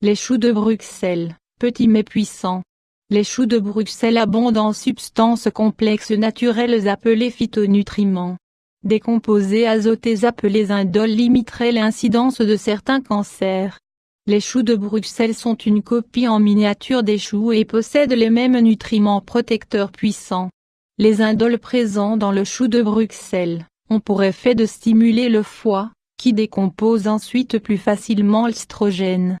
Les choux de Bruxelles, petits mais puissants. Les choux de Bruxelles abondent en substances complexes naturelles appelées phytonutriments. Des composés azotés appelés indoles limiteraient l'incidence de certains cancers. Les choux de Bruxelles sont une copie en miniature des choux et possèdent les mêmes nutriments protecteurs puissants. Les indoles présents dans le chou de Bruxelles ont pour effet de stimuler le foie, qui décompose ensuite plus facilement l'estrogène.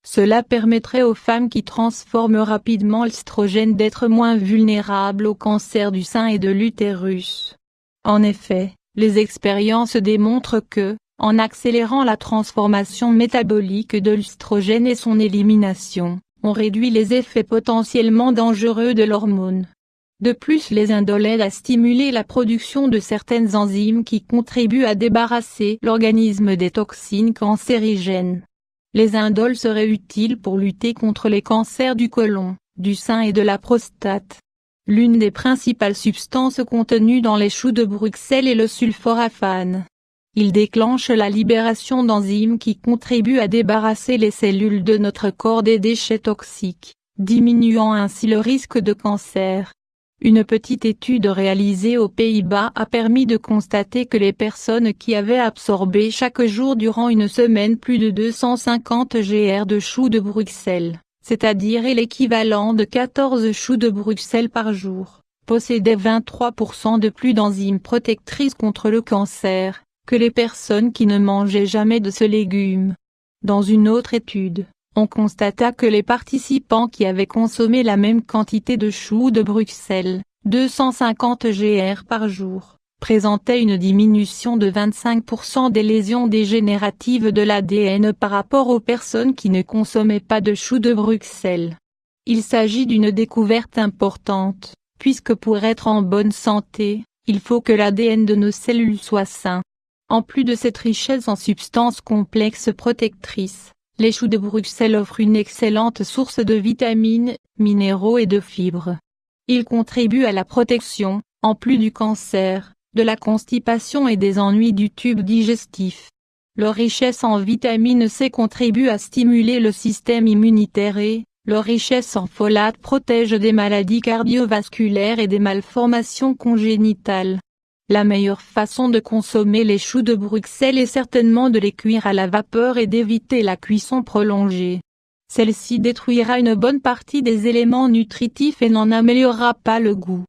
Cela permettrait aux femmes qui transforment rapidement l'estrogène d'être moins vulnérables au cancer du sein et de l'utérus. En effet, les expériences démontrent que, en accélérant la transformation métabolique de l'estrogène et son élimination, on réduit les effets potentiellement dangereux de l'hormone. De plus, les indoles aident à stimuler la production de certaines enzymes qui contribuent à débarrasser l'organisme des toxines cancérigènes. Les indoles seraient utiles pour lutter contre les cancers du côlon, du sein et de la prostate. L'une des principales substances contenues dans les choux de Bruxelles est le sulforaphane. Il déclenche la libération d'enzymes qui contribuent à débarrasser les cellules de notre corps des déchets toxiques, diminuant ainsi le risque de cancer. Une petite étude réalisée aux Pays-Bas a permis de constater que les personnes qui avaient absorbé chaque jour durant une semaine plus de 250 gr de choux de Bruxelles, c'est-à-dire l'équivalent de 14 choux de Bruxelles par jour, possédaient 23% de plus d'enzymes protectrices contre le cancer, que les personnes qui ne mangeaient jamais de ce légume. Dans une autre étude, on constata que les participants qui avaient consommé la même quantité de choux de Bruxelles, 250 gr par jour, présentaient une diminution de 25% des lésions dégénératives de l'ADN par rapport aux personnes qui ne consommaient pas de choux de Bruxelles. Il s'agit d'une découverte importante, puisque pour être en bonne santé, il faut que l'ADN de nos cellules soit sain. En plus de cette richesse en substances complexes protectrices, les choux de Bruxelles offrent une excellente source de vitamines, minéraux et de fibres. Ils contribuent à la protection, en plus du cancer, de la constipation et des ennuis du tube digestif. Leur richesse en vitamine C contribue à stimuler le système immunitaire et, leur richesse en folate protège des maladies cardiovasculaires et des malformations congénitales. La meilleure façon de consommer les choux de Bruxelles est certainement de les cuire à la vapeur et d'éviter la cuisson prolongée. Celle-ci détruira une bonne partie des éléments nutritifs et n'en améliorera pas le goût.